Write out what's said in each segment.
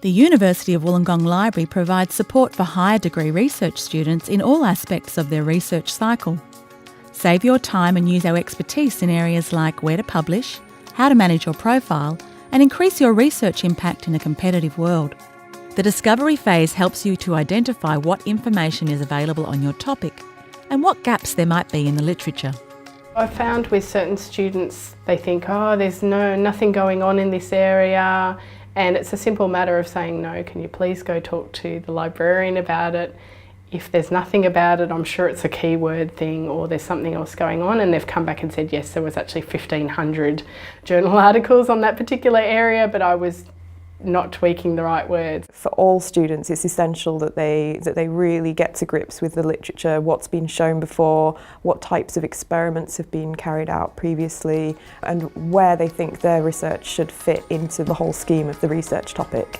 The University of Wollongong Library provides support for higher degree research students in all aspects of their research cycle. Save your time and use our expertise in areas like where to publish, how to manage your profile, and increase your research impact in a competitive world. The discovery phase helps you to identify what information is available on your topic and what gaps there might be in the literature. I've found with certain students, they think, there's nothing going on in this area, and it's a simple matter of saying, no, can you please go talk to the librarian about it? If there's nothing about it, I'm sure it's a keyword thing or there's something else going on, and they've come back and said, yes, there was actually 1,500 journal articles on that particular area, but I was not tweaking the right words. For all students, it's essential that they really get to grips with the literature, what's been shown before, what types of experiments have been carried out previously, and where they think their research should fit into the whole scheme of the research topic.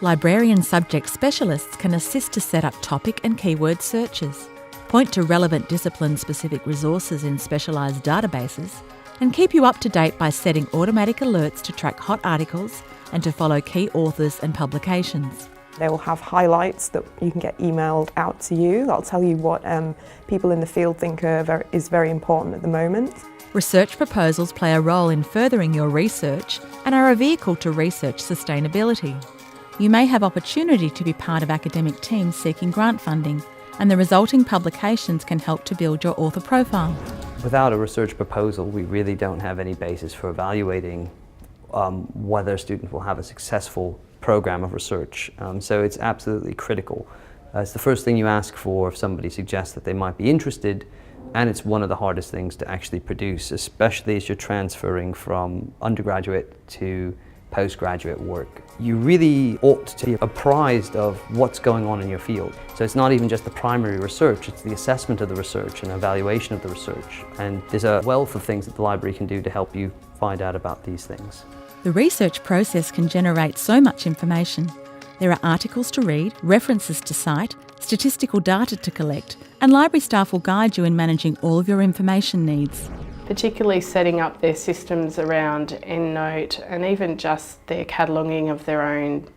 Librarian subject specialists can assist to set up topic and keyword searches, point to relevant discipline-specific resources in specialised databases, and keep you up to date by setting automatic alerts to track hot articles and to follow key authors and publications. They will have highlights that you can get emailed out to you. That'll tell you what people in the field think is very important at the moment. Research proposals play a role in furthering your research and are a vehicle to research sustainability. You may have opportunity to be part of academic teams seeking grant funding, and the resulting publications can help to build your author profile. Without a research proposal, we really don't have any basis for evaluating whether a student will have a successful program of research. So it's absolutely critical. It's the first thing you ask for if somebody suggests that they might be interested, and it's one of the hardest things to actually produce, especially as you're transferring from undergraduate to postgraduate work. You really ought to be apprised of what's going on in your field. So it's not even just the primary research, it's the assessment of the research and evaluation of the research. And there's a wealth of things that the library can do to help you find out about these things. The research process can generate so much information. There are articles to read, references to cite, statistical data to collect, and library staff will guide you in managing all of your information needs. Particularly setting up their systems around EndNote and even just their cataloguing of their own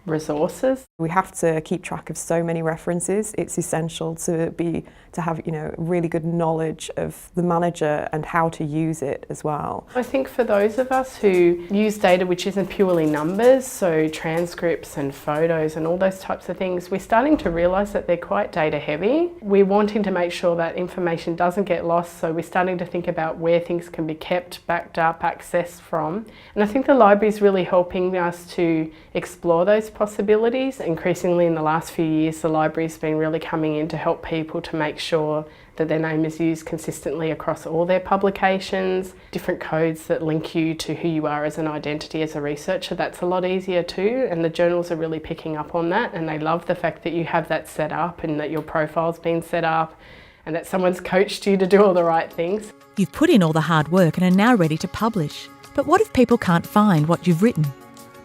resources. We have to keep track of so many references. It's essential to have really good knowledge of the manager and how to use it as well. I think for those of us who use data which isn't purely numbers, so transcripts and photos and all those types of things, we're starting to realise that they're quite data heavy. We're wanting to make sure that information doesn't get lost, so we're starting to think about where things can be kept, backed up, accessed from. And I think the library is really helping us to explore those possibilities. Increasingly in the last few years, the library's been really coming in to help people to make sure that their name is used consistently across all their publications, different codes that link you to who you are as an identity as a researcher. That's a lot easier too, and the journals are really picking up on that, and they love the fact that you have that set up and that your profile's been set up and that someone's coached you to do all the right things. You've put in all the hard work and are now ready to publish. But what if people can't find what you've written?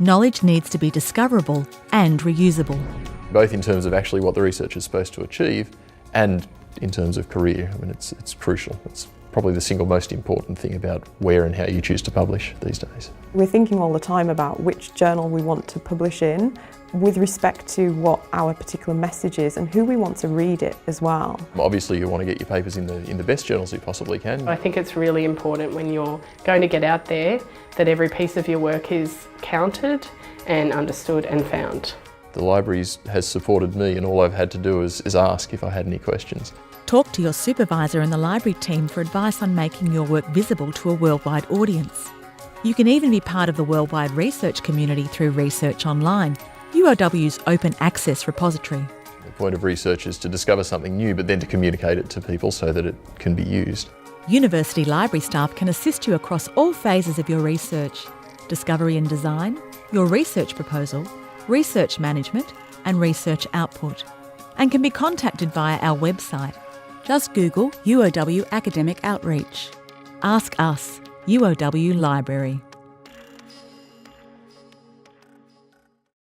Knowledge needs to be discoverable and reusable. Both in terms of actually what the research is supposed to achieve and in terms of career. I mean, it's crucial. It's probably the single most important thing about where and how you choose to publish these days. We're thinking all the time about which journal we want to publish in with respect to what our particular message is and who we want to read it as well. Obviously you want to get your papers in the best journals you possibly can. I think it's really important when you're going to get out there that every piece of your work is counted and understood and found. The library has supported me, and all I've had to do is ask if I had any questions. Talk to your supervisor and the library team for advice on making your work visible to a worldwide audience. You can even be part of the worldwide research community through Research Online, UOW's open access repository. The point of research is to discover something new, but then to communicate it to people so that it can be used. University library staff can assist you across all phases of your research: discovery and design, your research proposal, research management and research output, and can be contacted via our website. Just Google UOW Academic Outreach. Ask us, UOW Library.